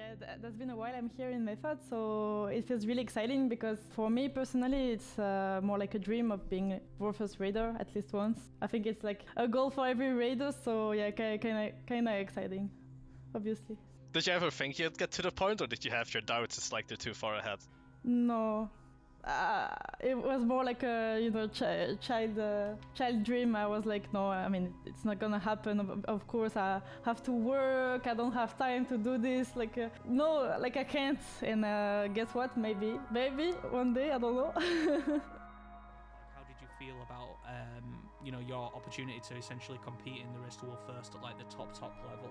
Yeah, that's been a while I'm here in Method, so it feels really exciting because for me personally it's more like a dream of being world first raider at least once. I think it's like a goal for every raider, so yeah, kinda exciting, obviously. Did you ever think you'd get to the point, or did you have your doubts it's like they're too far ahead? No. It was more like a child dream. I was like, no, I mean it's not gonna happen. Of course, I have to work. I don't have time to do this. Like no, like I can't. And guess what? Maybe one day. I don't know. How did you feel about your opportunity to essentially compete in the race to world first at like the top level?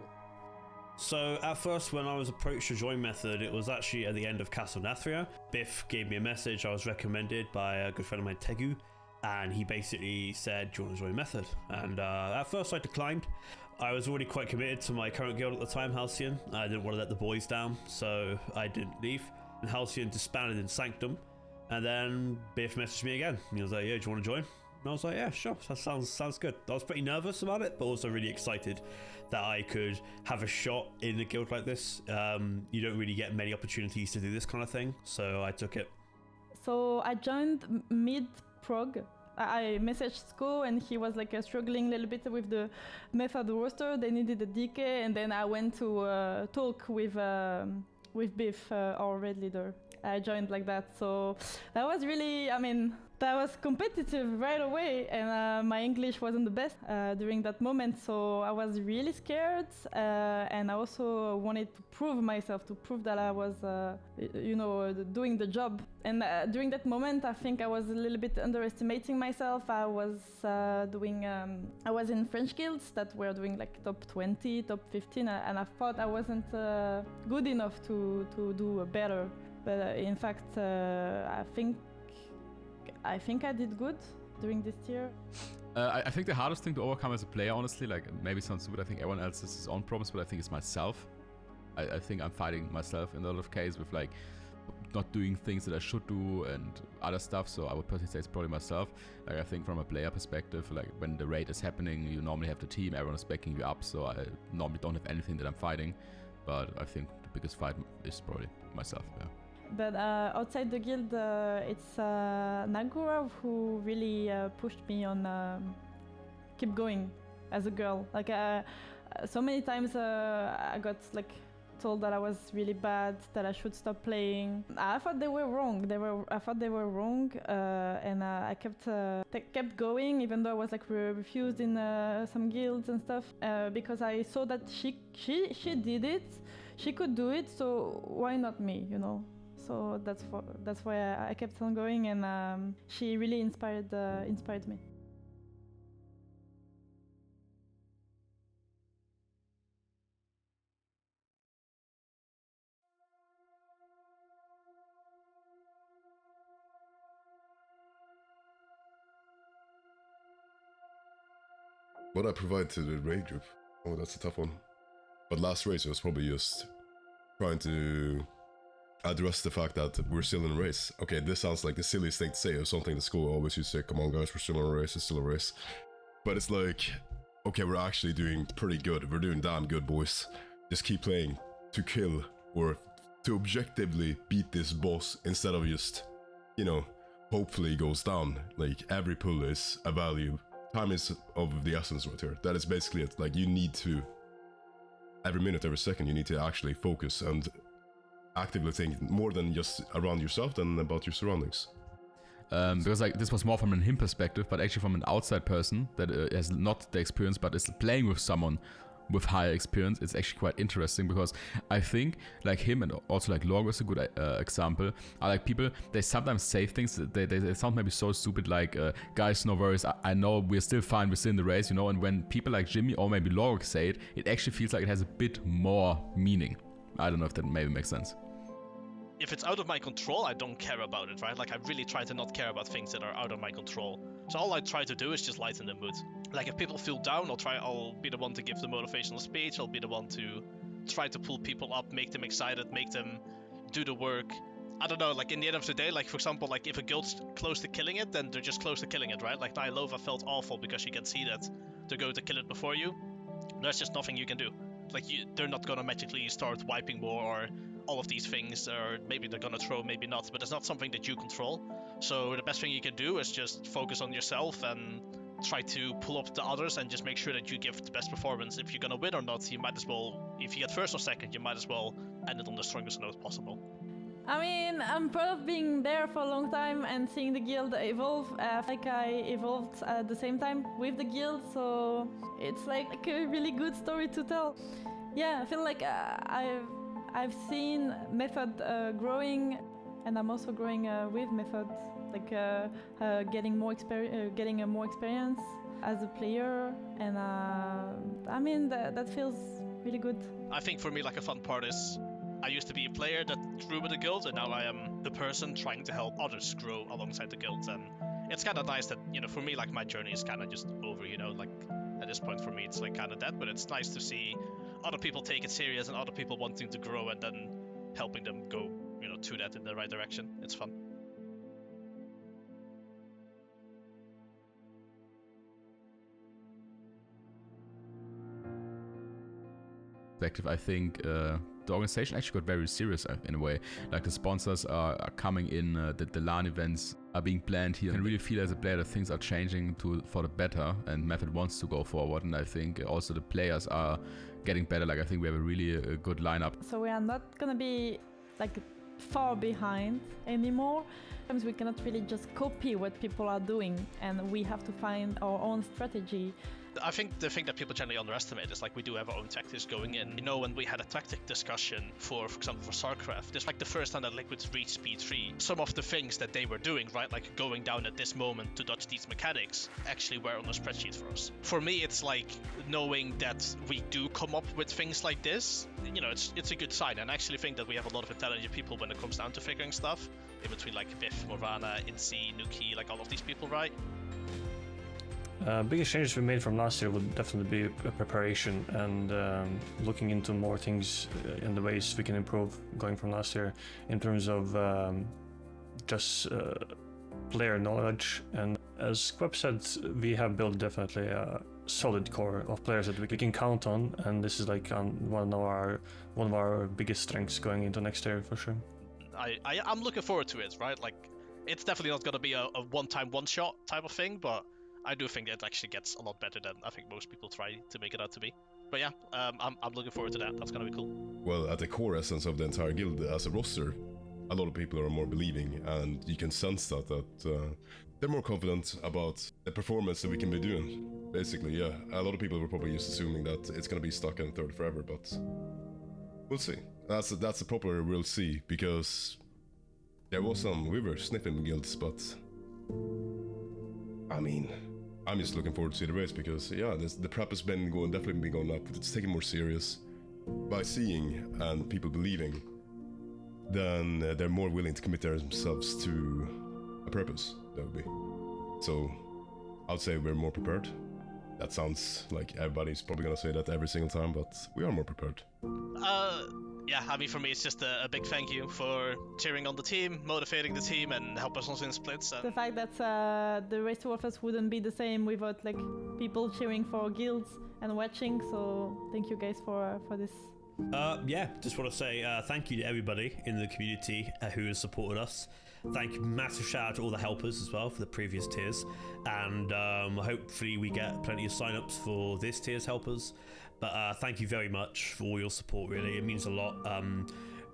So at first when I was approached to join Method, it was actually at the end of Castle Nathria. Biff gave me a message. I was recommended by a good friend of mine, Tegu, and he basically said, do you want to join Method? And at first I declined. I was already quite committed to my current guild at the time, Halcyon. I didn't want to let the boys down, so I didn't leave. And Halcyon disbanded in Sanctum. And then Biff messaged me again. He was like, yeah, do you want to join? And I was like, yeah, sure, that sounds good. I was pretty nervous about it, but also really excited that I could have a shot in a guild like this. You don't really get many opportunities to do this kind of thing, so I took it. So I joined mid-prog. I messaged Sko and he was like struggling a little bit with the Method roster. They needed a DK, and then I went to talk with Biff, our raid leader. I joined like that, so that was really, that was competitive right away, and my English wasn't the best during that moment, so I was really scared, and I also wanted to prove myself, to prove that I was, doing the job. And during that moment, I think I was a little bit underestimating myself. I was I was in French guilds that were doing like top 20, top 15, and I thought I wasn't good enough to do better. But in fact, I think I did good during this tier. I think the hardest thing to overcome as a player, honestly, like maybe sounds stupid, I think everyone else has his own problems, but I think it's myself. I think I'm fighting myself in a lot of cases with like not doing things that I should do and other stuff, so I would personally say it's probably myself. Like I think from a player perspective, like when the raid is happening, you normally have the team, everyone is backing you up, so I normally don't have anything that I'm fighting, but I think the biggest fight is probably myself, yeah. But outside the guild, it's Nagura who really pushed me on keep going as a girl. Like so many times I got like told that I was really bad, that I should stop playing. I thought they were wrong. I thought they were wrong, and I kept going, even though I was like refused in some guilds and stuff, because I saw that she did it, she could do it, so why not me, you know? So that's why I kept on going, and she really inspired me. What I provide to the raid group? Oh, that's a tough one. But last race was probably just trying to address the fact that we're still in a race. Okay, this sounds like the silliest thing to say, or something the school always used to say, come on guys, we're still in a race, it's still a race. But it's like, okay, we're actually doing pretty good. We're doing damn good, boys. Just keep playing to kill, or to objectively beat this boss, instead of just, hopefully goes down. Like, every pull is a value. Time is of the essence right here. That is basically it. Like, you need to, every minute, every second, you need to actually focus and actively think more than just around yourself, than about your surroundings. Because like this was more from him perspective, but actually from an outside person that has not the experience but is playing with someone with higher experience, it's actually quite interesting, because I think like him and also like Log was a good example, are like people, they sometimes say things that they sound maybe so stupid, like guys, no worries, I know we're still fine within the race, and when people like Jimmy or maybe Log say it, it actually feels like it has a bit more meaning. I don't know if that maybe makes sense. If it's out of my control, I don't care about it, right? Like, I really try to not care about things that are out of my control. So all I try to do is just lighten the mood. Like, if people feel down, I'll be the one to give the motivational speech. I'll be the one to try to pull people up, make them excited, make them do the work. I don't know, like, in the end of the day, like, for example, like, if a guild's close to killing it, then they're just close to killing it, right? Like, Nylova felt awful because she can see that they're going to kill it before you. There's just nothing you can do. Like they're not gonna magically start wiping more or all of these things, or maybe they're gonna throw, maybe not, but it's not something that you control. So the best thing you can do is just focus on yourself and try to pull up the others and just make sure that you give the best performance. If you're gonna win or not, you might as well, if you get first or second, you might as well end it on the strongest note possible. I mean, I'm proud of being there for a long time and seeing the guild evolve. Like I evolved at the same time with the guild, so it's like a really good story to tell. Yeah, I feel like I've seen Method growing, and I'm also growing with Method, like getting more experience as a player, and I mean that feels really good. I think for me, like a fun part is I used to be a player that grew with the guild, and now I am the person trying to help others grow alongside the guild. And it's kind of nice that, you know, for me, like my journey is kind of just over, you know, like at this point for me it's like kind of dead, but it's nice to see other people take it serious and other people wanting to grow and then helping them go, you know, to that in the right direction. It's fun. I think the organization actually got very serious in a way. Like the sponsors are coming in, the LAN events are being planned here. You can really feel as a player that things are changing for the better, and Method wants to go forward. And I think also the players are getting better. Like I think we have a really good lineup. So we are not gonna be like far behind anymore. Sometimes we cannot really just copy what people are doing, and we have to find our own strategy. I think the thing that people generally underestimate is like we do have our own tactics going in. You know, when we had a tactic discussion for example, for Warcraft, it's like the first time that Liquids reached speed 3. Some of the things that they were doing, right, like going down at this moment to dodge these mechanics, actually were on a spreadsheet for us. For me, it's like knowing that we do come up with things like this, you know, it's a good sign. And I actually think that we have a lot of intelligent people when it comes down to figuring stuff, in between like Biff, Morvana, Incy, Nuki, like all of these people, right? Biggest changes we made from last year would definitely be preparation and looking into more things in the ways we can improve going from last year in terms of just player knowledge. And as Queb said, we have built definitely a solid core of players that we can count on, and this is like one of our biggest strengths going into next year for sure. I'm looking forward to it, right? Like it's definitely not going to be a one-time one-shot type of thing, but I do think it actually gets a lot better than I think most people try to make it out to be. But yeah, I'm looking forward to that. That's gonna be cool. Well, at the core essence of the entire guild as a roster, a lot of people are more believing, and you can sense that they're more confident about the performance that we can be doing. Basically, yeah. A lot of people were probably just assuming that it's gonna be stuck in third forever, but we'll see. That's a proper we'll see, because we were sniffing guilds, but I mean, I'm just looking forward to see the race because, yeah, the prep has definitely been going up. It's taken more serious by seeing and people believing. Then they're more willing to commit themselves to a purpose. That would be. So, I'd say we're more prepared. That sounds like everybody's probably gonna say that every single time, but we are more prepared. Yeah, I mean, for me, it's just a big thank you for cheering on the team, motivating the team, and help us in splits. The fact that the race to Warcraft wouldn't be the same without like people cheering for guilds and watching. So thank you guys for this. Yeah, just want to say thank you to everybody in the community who has supported us. Thank you, massive shout out to all the helpers as well for the previous tiers, and hopefully we get plenty of sign-ups for this tier's helpers. But thank you very much for all your support, really. It means a lot.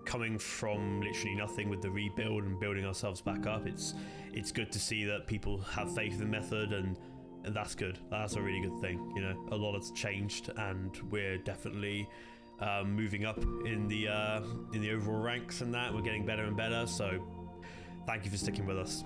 Coming from literally nothing with the rebuild and building ourselves back up, it's good to see that people have faith in the method, and that's good. That's a really good thing. You know, a lot has changed, and we're definitely moving up in the overall ranks, and that we're getting better and better. So thank you for sticking with us.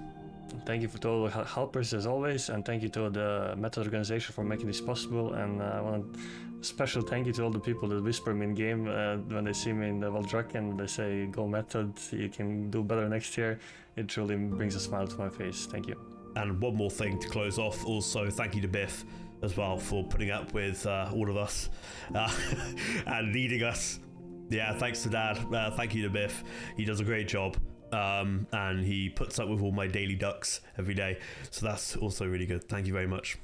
Thank you to all the helpers as always, and thank you to the Method organization for making this possible. And I want a special thank you to all the people that whisper me in game when they see me in the Valdrak and they say, "Go Method, you can do better next year." It truly brings a smile to my face. Thank you. And one more thing to close off. Also, thank you to Biff as well for putting up with all of us and leading us. Yeah, thanks to Dad. Thank you to Biff. He does a great job. And he puts up with all my daily ducks every day, so that's also really good. Thank you very much.